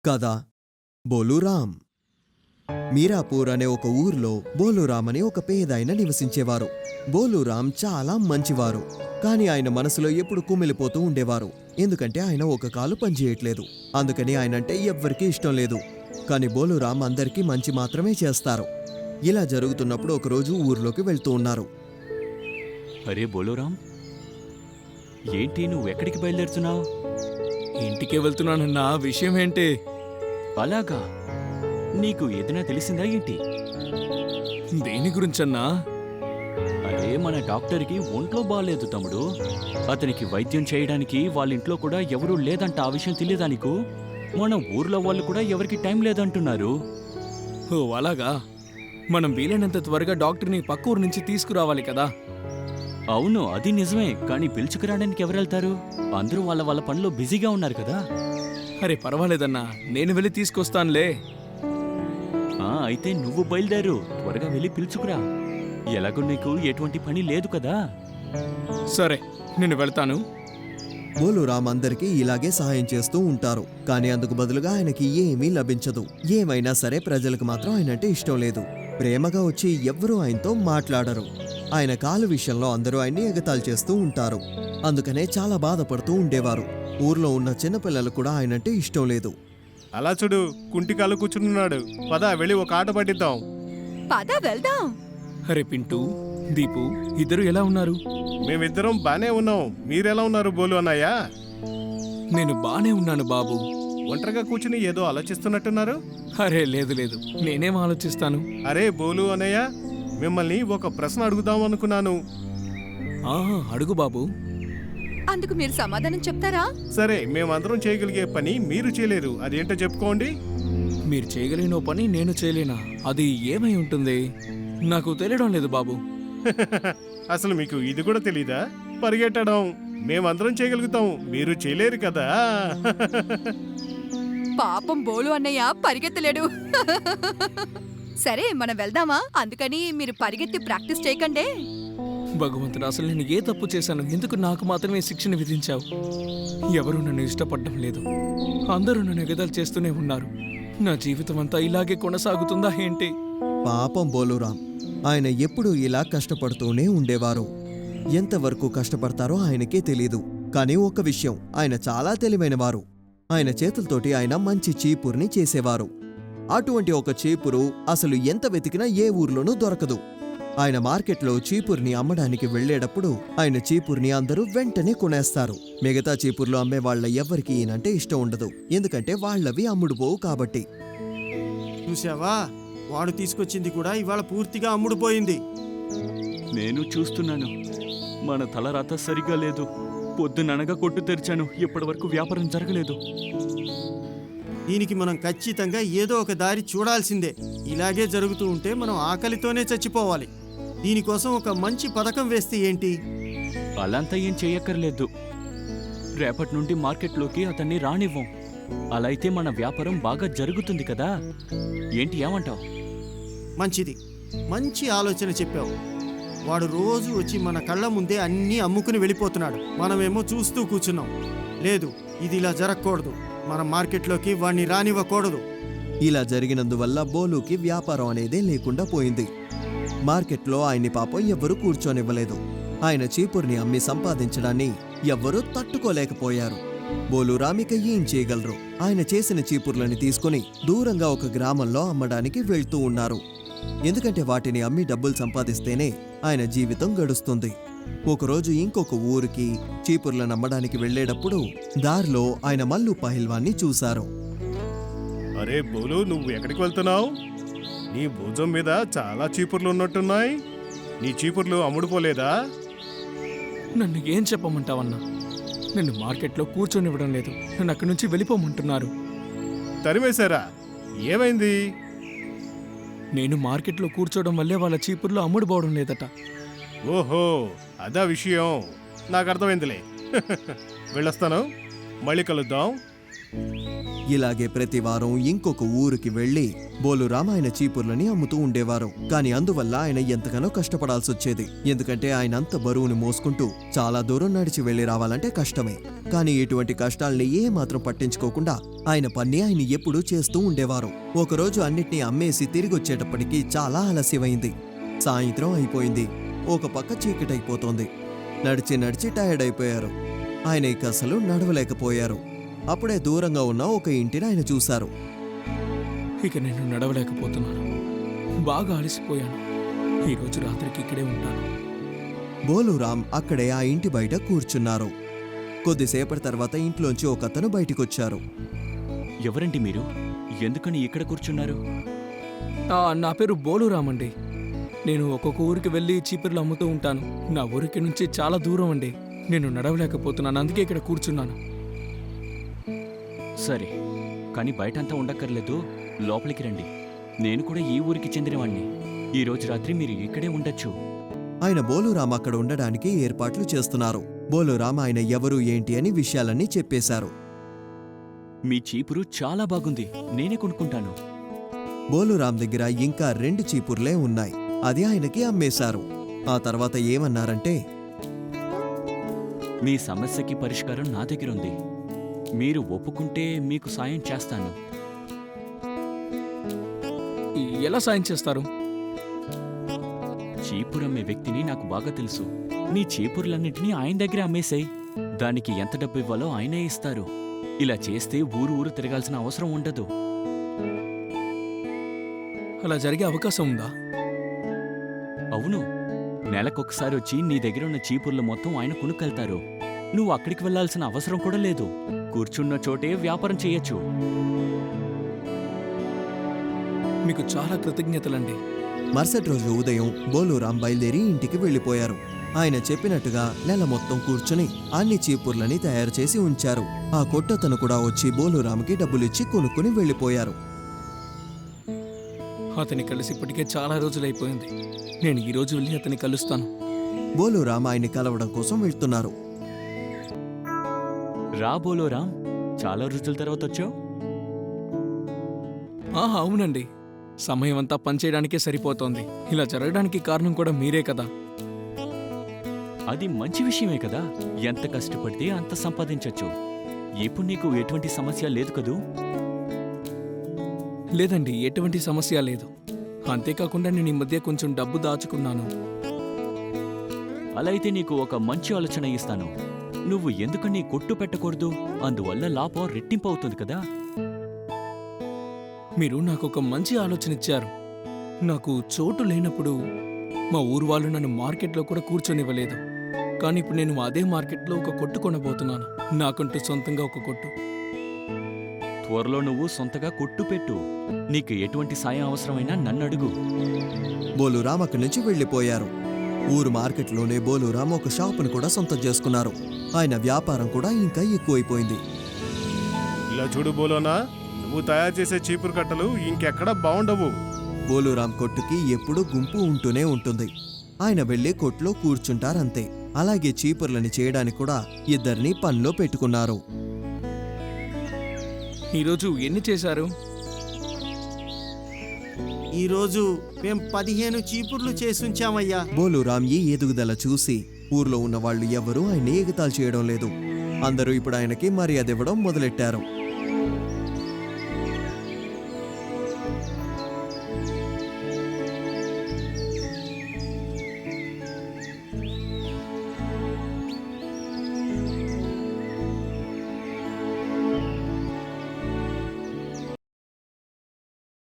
కథ బోలురామ్. మీరాపూర్ అనే ఒక ఊర్లో బోలురామ్ అనే ఒక పేదాయన నివసించేవారు. బోలురామ్ చాలా మంచివారు, కానీ ఆయన మనసులో ఎప్పుడు కుమిలిపోతూ ఉండేవారు. ఎందుకంటే ఆయన ఒక కాలు పనిచేయట్లేదు. అందుకని ఆయనంటే ఎవ్వరికీ ఇష్టం లేదు. కానీ బోలురామ్ అందరికీ మంచి మాత్రమే చేస్తారు. ఇలా జరుగుతున్నప్పుడు ఒకరోజు ఊర్లోకి వెళ్తూ ఉన్నారు. అరే బోలురామ్, ఏంటి నువ్వు ఎక్కడికి బయలుదేరుతున్నావు? ఇంటికే వెళ్తున్నానన్నా. విషయం ఏంటి? అలాగా, నీకు ఏదైనా తెలిసిందా ఏంటి? దేని గురించన్నా? అరే, మన డాక్టర్కి ఒంట్లో బాగాలేదు తమ్ముడు. అతనికి వైద్యం చేయడానికి వాళ్ళ ఇంట్లో కూడా ఎవరూ లేదంట. ఆ విషయం తెలియదా నీకు? మన ఊర్లో వాళ్ళు కూడా ఎవరికి టైం లేదంటున్నారు. ఓ అలాగా. మనం వీలైనంత త్వరగా డాక్టర్ని పక్క ఊరు నుంచి తీసుకురావాలి కదా. అవును, అది నిజమే. కానీ పిలుచుకురావడానికి ఎవరు వెళ్తారు? అందరూ వాళ్ళ వాళ్ళ పనిలో బిజీగా ఉన్నారు కదా. అరే పర్వాలేదన్నా, నేను వెళ్ళి తీసుకొస్తానులే. అయితే నువ్వు బయలుదేరు, త్వరగా వెళ్ళి పిలుచుకురా. ఎలాగో నీకు ఎటువంటి పని లేదు కదా. సరే, నేను వెళ్తాను. బోలురామ్ అందరికీ ఇలాగే సహాయం చేస్తూ ఉంటారు, కానీ అందుకు బదులుగా ఆయనకి ఏమీ లభించదు. ఏమైనా సరే ప్రజలకు మాత్రం ఆయనంటే ఇష్టం లేదు. ప్రేమగా వచ్చి ఎవ్వరూ ఆయనతో మాట్లాడరు. ఆయన కాలు విషయంలో అందరూ ఆయన్ని ఎగతాళి చేస్తూ ఉంటారు. అందుకనే చాలా బాధపడుతూ ఉండేవారు. ఊర్లో ఉన్న చిన్నపిల్లలు కూడా ఆయనంటే ఇష్టం లేదు. అలా చూడు, కుంటికాలు కూర్చున్నాడు. పద వెళ్ళి ఒక ఆట పట్టిద్దాం. పద వెళ్దాం. అరే పింటూ, దీపు ఇద్దరు ఎలా ఉన్నారు? మేమిద్దరం బానే ఉన్నాం. మీరెలా ఉన్నారు బోలు అన్నయ్య? నేను బానే ఉన్నాను బాబు. ఒంటరిగా కూర్చుని ఏదో ఆలోచిస్తున్నట్టున్నారు. అరే లేదు లేదు, నేనేం ఆలోచిస్తాను. అరే బోలు అన్నయ్య, మిమ్మల్ని ఒక ప్రశ్న అడుగుదాం అనుకున్నాను. అడుగు బాబు. అందుకు మీరు సమాధానం చెప్తారా? సరే, మేమందరం చేయగలిగే పని మీరు చేయలేరు. అదేంటో చెప్పుకోండి. మీరు చేయగలిగిన పని నేను చేయలేనా? అది ఏమై ఉంటుంది? నాకు తెలియడం లేదు బాబు. అసలు మీకు ఇది కూడా తెలీదా? పరిగెట్టడం. మేమందరం చేయగలుగుతాం, మీరు చేయలేరు కదా. పాపం బోలు అన్నయ్య పరిగెత్తలేడు. సరే, మనం వెళ్దామా? అందుకని మీరు పరిగెత్తి ప్రాక్టీస్ చేయకండి. భగవంతుడు, అసలు నేను ఏ తప్పు చేశాను? ఎందుకు నాకు మాత్రమే శిక్షణ విధించావు? ఎవరు నన్ను ఇష్టపడడం లేదు. అందరూ నన్ను ఎగతాళి చేస్తూనే ఉన్నారు. నా జీవితం అంతా ఇలాగే కొనసాగుతుందా ఏంటి? పాపం బోలురామ్, ఆయన ఎప్పుడూ ఇలా కష్టపడుతూనే ఉండేవారు. ఎంతవరకు కష్టపడతారో ఆయనకే తెలీదు. కానీ ఒక విషయం, ఆయన చాలా తెలివైనవారు. ఆయన చేతులతోటి ఆయన మంచి చీపుర్ని చేసేవారు. అటువంటి ఒక చీపురు అసలు ఎంత వెతికినా ఏ ఊర్లోనూ దొరకదు. ఆయన మార్కెట్లో చీపుర్ని అమ్మడానికి వెళ్లేటప్పుడు ఆయన చీపుర్ని అందరూ వెంటనే కొనేస్తారు. మిగతా చీపుర్లు అమ్మే వాళ్ళ ఎవ్వరికి ఈయనంటే ఇష్టం ఉండదు, ఎందుకంటే వాళ్లవి అమ్ముడుపోవు కాబట్టి. చూసావా, వాడు తీసుకొచ్చింది కూడా ఇవాళ పూర్తిగా అమ్ముడుపోయింది. నేను చూస్తున్నాను, మన తలరాత సరిగా లేదు. పొద్దుననగా కొట్టు తెరిచాను, ఇప్పటి వరకు వ్యాపారం జరగలేదు. దీనికి మనం ఖచ్చితంగా ఏదో ఒక దారి చూడాల్సిందే. ఇలాగే జరుగుతూ ఉంటే మనం ఆకలితోనే చచ్చిపోవాలి. దీనికోసం ఒక మంచి పథకం వేస్తే ఏంటి? అలాంతా ఏం చేయక్కర్లేదు. రేపటి నుండి మార్కెట్లోకి అతన్ని రానివ్వం. అలా అయితే మన వ్యాపారం బాగా జరుగుతుంది కదా. ఏంటి, ఏమంటావు? మంచిది, మంచి ఆలోచన చెప్పావు. వాడు రోజు వచ్చి మన కళ్ళ ముందే అన్నీ అమ్ముకుని వెళ్ళిపోతున్నాడు. మనమేమో చూస్తూ కూర్చున్నాం. లేదు, ఇది ఇలా జరగకూడదు. మనం మార్కెట్లోకి వాణ్ణి రానివ్వకూడదు. ఇలా జరిగినందువల్ల బోలుకి వ్యాపారం అనేదే లేకుండా పోయింది. మార్కెట్లో ఆయన్ని పాపం ఎవ్వరూ కూర్చోనివ్వలేదు. ఆయన చీపుర్ని అమ్మి సంపాదించడాన్ని ఎవ్వరూ తట్టుకోలేకపోయారు. బోలురామ్ ఇక ఏం చేయగలరు? ఆయన చేసిన చీపుర్లని తీసుకుని దూరంగా ఒక గ్రామంలో అమ్మడానికి వెళ్తూ ఉన్నారు. ఎందుకంటే వాటిని అమ్మి డబ్బులు సంపాదిస్తేనే ఆయన జీవితం గడుస్తుంది. ఒకరోజు ఇంకొక ఊరికి చీపుర్లను అమ్మడానికి వెళ్లేటప్పుడు దారిలో ఆయన మల్లు పహిల్వాన్ని చూశారు. అరే బోలు, నువ్వు ఎక్కడికి వెళ్తున్నావు? నీ భుజం మీద చాలా చీపుర్లు ఉన్నట్టున్నాయి. నీ చీపుర్లు అమ్ముడుపోలేదా? నన్ను ఏం చెప్పమంటావన్నా? నన్ను మార్కెట్లో కూర్చొనివ్వడం లేదు. నన్ను అక్కడి నుంచి వెళ్ళిపోమంటున్నారు. తరిమేశారా? ఏమైంది? నేను మార్కెట్లో కూర్చోవడం వల్లే వాళ్ళ చీపుర్లు అమ్ముడుపోవడం లేదట. ఓహో, అదా విషయం. నాకు అర్థమైందిలే. వెళ్ళొస్తాను, మళ్ళీ కలుద్దాం. ఇలాగే ప్రతి వారం ఇంకొక ఊరికి వెళ్లి బోలురామ్ ఆయన చీపుర్లని అమ్ముతూ ఉండేవారు. కానీ అందువల్ల ఆయన ఎంతగానో కష్టపడాల్సొచ్చేది. ఎందుకంటే ఆయన అంత బరువుని మోసుకుంటూ చాలా దూరం నడిచి వెళ్లి రావాలంటే కష్టమే. కానీ ఇటువంటి కష్టాల్ని ఏ మాత్రం పట్టించుకోకుండా ఆయన పని ఆయన ఎప్పుడూ చేస్తూ ఉండేవారు. ఒకరోజు అన్నిటినీ అమ్మేసి తిరిగొచ్చేటప్పటికి చాలా ఆలస్యమైంది. సాయంత్రం అయిపోయింది. ఒక పక్క చీకటైపోతోంది. నడిచి నడిచి టైర్డ్ అయిపోయారు. ఆయన ఇక అసలు నడవలేకపోయారు. అప్పుడే దూరంగా ఉన్న ఒక ఇంటిని ఆయన చూశారు. ఇక నేను నడవలేకపోతున్నాను. బాగా అలసిపోయాను. ఈరోజు రాత్రికి ఇక్కడే ఉంటాను. బోలురామ్ అక్కడే ఆ ఇంటి బయట కూర్చున్నారు. కొద్దిసేపటి తర్వాత ఇంట్లోంచి ఒకతను బయటికొచ్చారు. ఎవరండి మీరు? ఎందుకని ఇక్కడ కూర్చున్నారు? నా పేరు బోలురామ్ అండి. నేను ఒక్కొక్క ఊరికి వెళ్ళి చీపుర్లు అమ్ముతూ ఉంటాను. నా ఊరికి నుంచి చాలా దూరం అండి. నేను నడవలేకపోతున్నాను, అందుకే ఇక్కడ కూర్చున్నాను. సరే, కానీ బయటంతా ఉండక్కర్లేదు, లోపలికి రండి. నేను కూడా ఈ ఊరికి చెందినవాణ్ణి. ఈ రోజు రాత్రి మీరు ఇక్కడే ఉండొచ్చు. ఆయన బోలురామ్ అక్కడ ఉండడానికి ఏర్పాట్లు చేస్తున్నారు. బోలురామ్ ఆయన ఎవరు ఏంటి అని విషయాలన్నీ చెప్పేశారు. మీ చీపురు చాలా బాగుంది, నేనే కొనుక్కుంటాను. బోలురామ్ దగ్గర ఇంకా 2 చీపుర్లే ఉన్నాయి. అది ఆయనకి అమ్మేశారు. ఆ తర్వాత ఏమన్నారంటే, మీ సమస్యకి పరిష్కారం నా దగ్గరుంది. మీరు ఒప్పుకుంటే మీకు సాయం చేస్తాను. ఎలా సాయం చేస్తారు? చీపురమ్మే వ్యక్తిని నాకు బాగా తెలుసు. నీ చీపుర్లన్నింటినీ ఆయన దగ్గరే అమ్మేశాయి. దానికి ఎంత డబ్బు ఇవ్వాలో ఆయనే ఇస్తారు. ఇలా చేస్తే ఊరు ఊరు తిరగాల్సిన అవసరం ఉండదు. అలా జరిగే అవకాశం ఉందా? అవును, నెలకొకసారి వచ్చి నీ దగ్గర ఉన్న చీపుర్లు మొత్తం ఆయన కొనుక్కెళ్తారు. నువ్వు అక్కడికి వెళ్లాల్సిన అవసరం కూడా లేదు. కూర్చున్న చోటే వ్యాపారం చేయొచ్చు. మీకు చాలా కృతజ్ఞతలండి. మరుసటి రోజు ఉదయం బోలురామ్ బయలుదేరి ఇంటికి వెళ్లిపోయారు. ఆయన చెప్పినట్టుగా నెల మొత్తం కూర్చుని అన్ని చీపుర్లని తయారు చేసి ఉంచారు. ఆ కొట్టతను కూడా వచ్చి బోలురామ్కి డబ్బులిచ్చి కొనుక్కుని వెళ్లిపోయారు. అతని కలిసి ఇప్పటికే చాలా రోజులైపోయింది. నేను ఈ రోజు వెళ్ళి అతన్ని కలుస్తాను. బోలురామ్ ఆయన్ని కలవడం కోసం వెళ్తున్నారు. రా బోలోరామ్, చాలా రోజుల తర్వాత వచ్చావు. అవునండి. సమయం అంతా పనిచేయడానికే సరిపోతోంది. ఇలా జరగడానికి కారణం కూడా మీరే కదా. అది మంచి విషయమే కదా. ఎంత కష్టపడితే అంత సంపాదించొచ్చు. ఇప్పుడు నీకు ఎటువంటి సమస్య లేదు కదూ? లేదండి, ఎటువంటి సమస్య లేదు. అంతేకాకుండా నేను ఈ మధ్య కొంచెం డబ్బు దాచుకున్నాను. అలా అయితే నీకు ఒక మంచి ఆలోచన ఇస్తాను. నువ్వు ఎందుకని కొట్టు పెట్టకూడదు? అందువల్ల లాభం రెట్టింపు అవుతుంది కదా. మీరు నాకు ఒక మంచి ఆలోచన ఇచ్చారు. నాకు చోటు లేనప్పుడు మా ఊరు వాళ్ళు నన్ను మార్కెట్లో కూడా కూర్చొనివ్వలేదు. కానీ ఇప్పుడు నేను అదే మార్కెట్లో ఒక కొట్టు కొనబోతున్నాను. నాకంటూ సొంతంగా ఒక కొట్టు. త్వరలో నువ్వు సొంతగా కొట్టు పెట్టు. నీకు ఎటువంటి సాయం అవసరమైనా నన్ను అడుగు. బోలురామ్ అక్కడి నుంచి వెళ్లిపోయారు. ఊరు మార్కెట్లోనే బోలురామ్ ఒక షాపును కూడా సొంతం చేసుకున్నారు. ఆయన వ్యాపారం కూడా ఇంకా ఎక్కువైపోయింది. ఇలా చూడు బోలోనా, నువ్వు తయారు చేసే చీపురు కట్టలు ఇంకెక్కడా బాగుండవు. బోలురామ్ కొట్టుకి ఎప్పుడూ గుంపు ఉంటూనే ఉంటుంది. ఆయన వెళ్లి కొట్లో కూర్చుంటారంతే. అలాగే చీపుర్లని చేయడానికి కూడా 2 పనిలో పెట్టుకున్నారు. ఈరోజు ఎన్ని చేశారు? ఈరోజు మేం 15 చీపుర్లు చేసుంచామయ్యా. బోలురామ్ ఈ ఎదుగుదల చూసి ఊర్లో ఉన్న వాళ్ళు ఎవరూ ఆయన్ని ఎగతాళి చేయడం లేదు. అందరూ ఇప్పుడు ఆయనకి మర్యాద ఇవ్వడం మొదలెట్టారు.